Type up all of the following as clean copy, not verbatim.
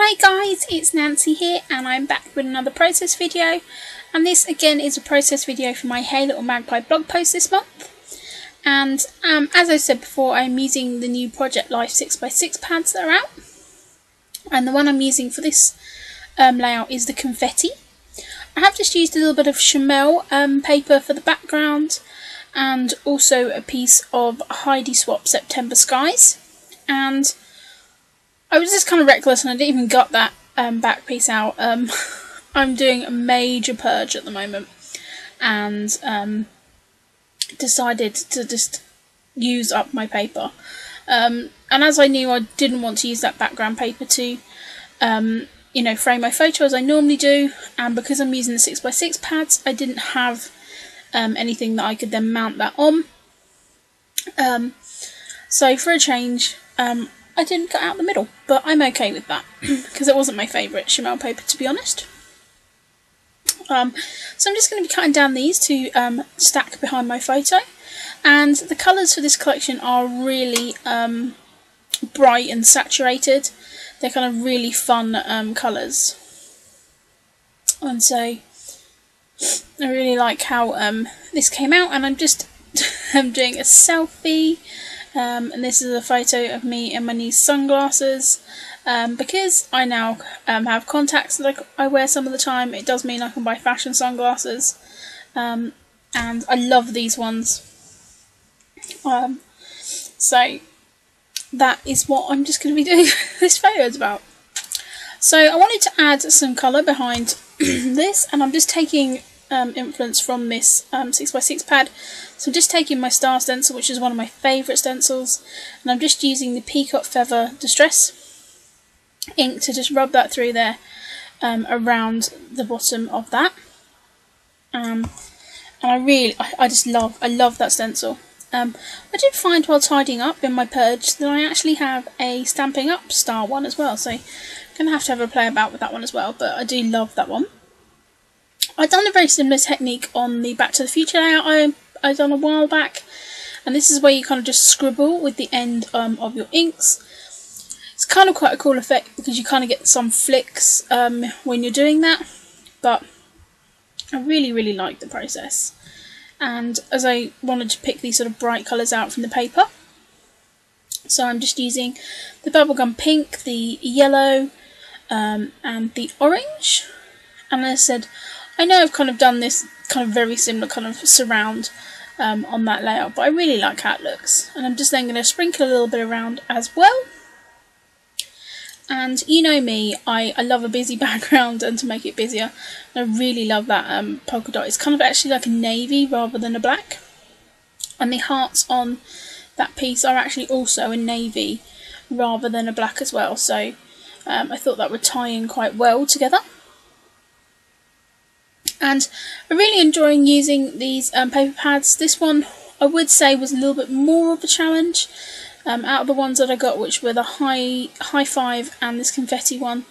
Hi guys, it's Nancy here and I'm back with another process video, and this again is a process video for my Hey Little Magpie blog post this month. And as I said before, I'm using the new Project Life 6x6 pads that are out, and the one I'm using for this layout is the confetti. I have just used a little bit of Chamel paper for the background and also a piece of Heidi Swap September Skies, and I was just kind of reckless and I didn't even gut that back piece out. I'm doing a major purge at the moment and decided to just use up my paper. And as I knew I didn't want to use that background paper to frame my photo as I normally do, and because I'm using the 6x6 pads I didn't have anything that I could then mount that on. So for a change, I didn't cut out the middle, but I'm okay with that because it wasn't my favourite Chamel paper, to be honest. So I'm just going to be cutting down these to stack behind my photo, and the colours for this collection are really bright and saturated. They're kind of really fun colours, and so I really like how this came out. And I'm just I'm doing a selfie. And this is a photo of me in my new sunglasses, because I now have contacts that I wear some of the time. It does mean I can buy fashion sunglasses, and I love these ones. So that is what I'm just going to be doing this photo is about. So I wanted to add some colour behind this, and I'm just taking influence from this 6x6 pad. So I'm just taking my star stencil, which is one of my favourite stencils, and I'm just using the Peacock Feather Distress ink to just rub that through there around the bottom of that. And I love that stencil. I did find while tidying up in my purge that I actually have a Stampin' Up star one as well, so I'm going to have a play about with that one as well, but I do love that one. I've done a very similar technique on the Back to the Future layout I done a while back, and this is where you kind of just scribble with the end of your inks. It's kind of quite a cool effect because you kind of get some flicks when you're doing that, but I really like the process. And as I wanted to pick these sort of bright colours out from the paper, so I'm just using the bubblegum pink, the yellow, and the orange. And as I said, I know I've kind of done this kind of very similar kind of surround on that layout, but I really like how it looks. And I'm just then going to sprinkle a little bit around as well. And you know me, I love a busy background and to make it busier. And I really love that polka dot. It's kind of actually like a navy rather than a black. And the hearts on that piece are actually also a navy rather than a black as well. So I thought that would tie in quite well together. And I'm really enjoying using these paper pads. This one I would say was a little bit more of a challenge out of the ones that I got, which were the High Five and this confetti one.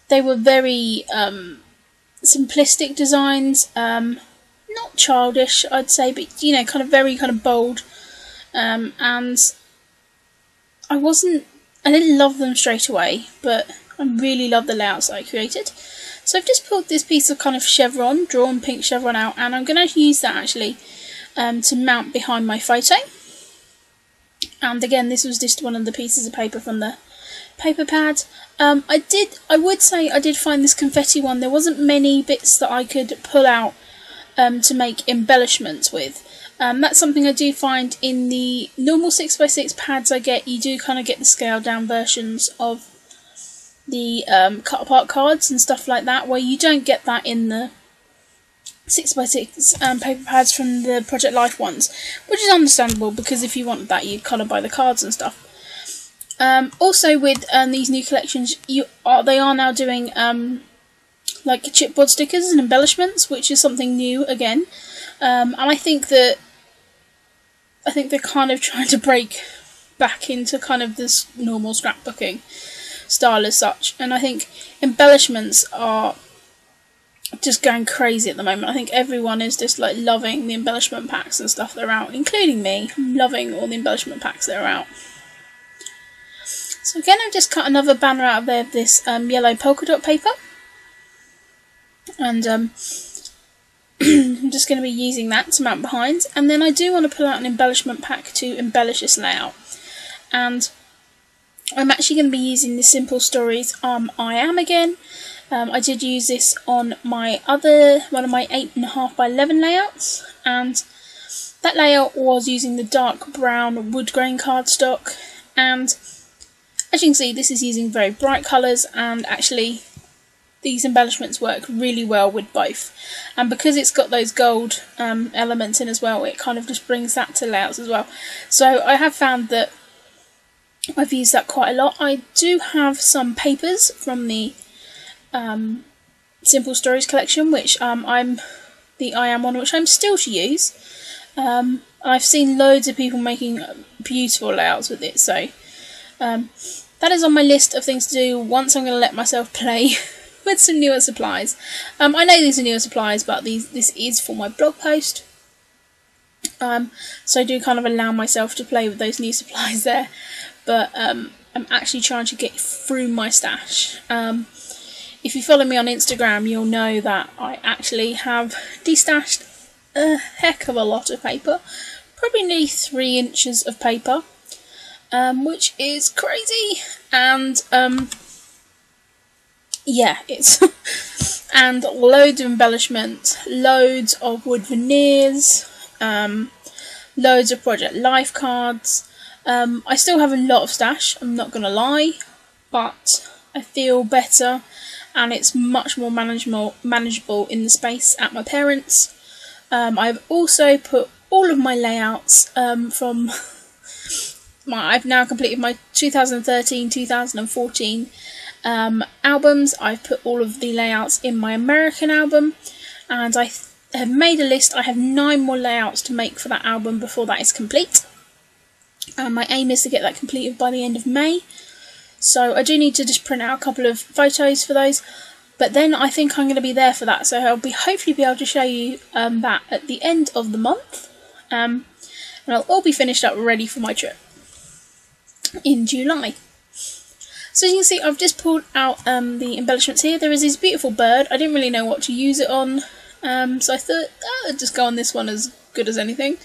They were very simplistic designs, not childish I'd say, but kind of very kind of bold, and I didn't love them straight away, but I really love the layouts that I created. So I've just pulled this piece of kind of chevron, drawn pink chevron out, and I'm going to use that actually to mount behind my photo. And again, this was just one of the pieces of paper from the paper pad. I would say I did find this confetti one, there wasn't many bits that I could pull out to make embellishments with. That's something I do find in the normal 6x6 pads I get. You do kind of get the scaled down versions of the cut apart cards and stuff like that, where you don't get that in the 6x6 paper pads from the Project Life ones, which is understandable because if you want that you'd kind of buy the cards and stuff. Also with these new collections, they are now doing like chipboard stickers and embellishments, which is something new again, and I think they're kind of trying to break back into kind of this normal scrapbooking style as such, and I think embellishments are just going crazy at the moment. I think everyone is just like loving the embellishment packs and stuff that are out, including me. I'm loving all the embellishment packs that are out. So again, I've just cut another banner out of there of this yellow polka dot paper, and I'm just going to be using that to mount behind. And then I do want to pull out an embellishment pack to embellish this layout, and I'm actually going to be using the Simple Stories I Am again. I did use this on my one of my 8.5 by 11 layouts, and that layout was using the dark brown wood grain cardstock, and as you can see, this is using very bright colours, and actually these embellishments work really well with both. And because it's got those gold elements in as well, it kind of just brings that to layouts as well. So I have found that I've used that quite a lot. I do have some papers from the Simple Stories collection, which I'm the I Am one, which I'm still to use. I've seen loads of people making beautiful layouts with it, so that is on my list of things to do once I'm going to let myself play with some newer supplies. I know these are newer supplies, but this is for my blog post. So I do kind of allow myself to play with those new supplies there. But I'm actually trying to get through my stash. If you follow me on Instagram, you'll know that I actually have destashed a heck of a lot of paper. Probably nearly 3 inches of paper. Which is crazy, and yeah, it's and loads of embellishments, loads of wood veneers, loads of Project Life cards. I still have a lot of stash, I'm not gonna lie, but I feel better, and it's much more manageable in the space at my parents'. I've also put all of my layouts from I've now completed my 2013-2014 albums. I've put all of the layouts in my American album, and I have made a list. I have 9 more layouts to make for that album before that is complete. My aim is to get that completed by the end of May, so I do need to just print out a couple of photos for those, but then I think I'm going to be there for that, so I'll hopefully be able to show you that at the end of the month, and I'll all be finished up ready for my trip in July. So as you can see, I've just pulled out the embellishments here. There is this beautiful bird. I didn't really know what to use it on, so I thought I'd just go on this one, as good as anything.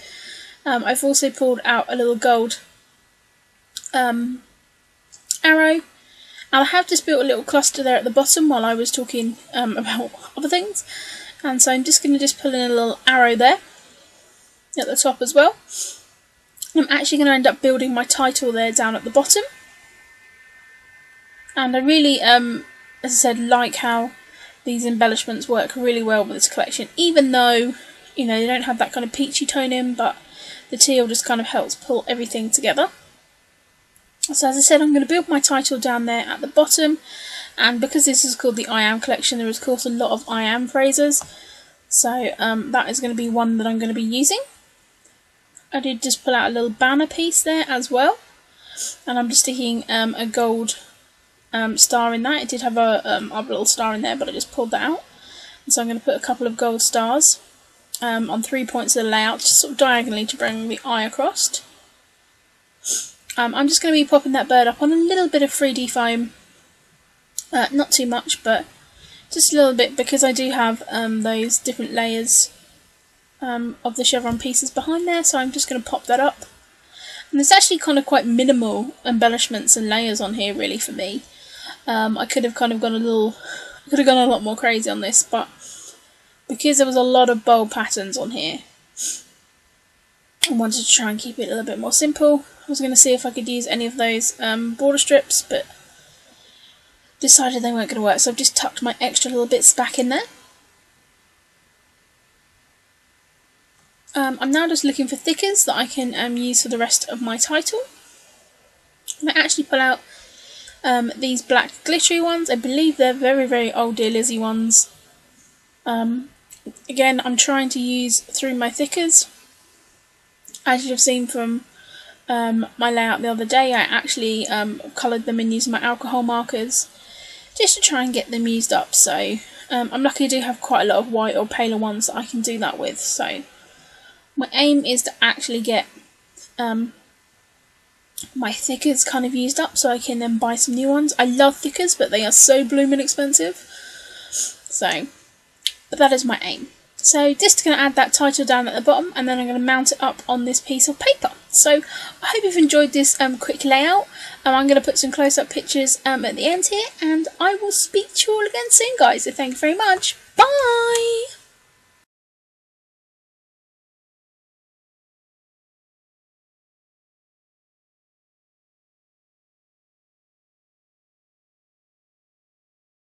I've also pulled out a little gold arrow, and I have just built a little cluster there at the bottom while I was talking about other things, and so I'm just going to just pull in a little arrow there at the top as well. I'm actually going to end up building my title there down at the bottom, and I really, as I said, like how these embellishments work really well with this collection, even though, you know, they don't have that kind of peachy tone in, but the teal just kind of helps pull everything together. So as I said, I'm going to build my title down there at the bottom, and because this is called the I Am collection, there is of course a lot of I Am phrases, so that is going to be one that I'm going to be using. I did just pull out a little banner piece there as well, and I'm just sticking a gold star in that. It did have a little star in there, but I just pulled that out, and so I'm going to put a couple of gold stars on 3 points of the layout, just sort of diagonally to bring the eye across. I'm just going to be popping that bird up on a little bit of 3D foam, not too much, but just a little bit, because I do have those different layers of the chevron pieces behind there, so I'm just going to pop that up. And there's actually kind of quite minimal embellishments and layers on here really for me. I could have kind of gone a lot more crazy on this, but because there was a lot of bold patterns on here, I wanted to try and keep it a little bit more simple. I was going to see if I could use any of those border strips, but decided they weren't going to work, so I've just tucked my extra little bits back in there. I'm now just looking for thickers that I can use for the rest of my title. And I actually pull out these black glittery ones. I believe they're very, very old Dear Lizzie ones. Again, I'm trying to use through my thickers. As you've seen from my layout the other day, I actually coloured them in using my alcohol markers just to try and get them used up. So I'm lucky I do have quite a lot of white or paler ones that I can do that with. So my aim is to actually get my thickers kind of used up, so I can then buy some new ones. I love thickers, but they are so blooming expensive. So, but that is my aim. So just going to add that title down at the bottom, and then I'm going to mount it up on this piece of paper. So I hope you've enjoyed this quick layout. I'm going to put some close-up pictures at the end here, and I will speak to you all again soon, guys. So thank you very much. Bye!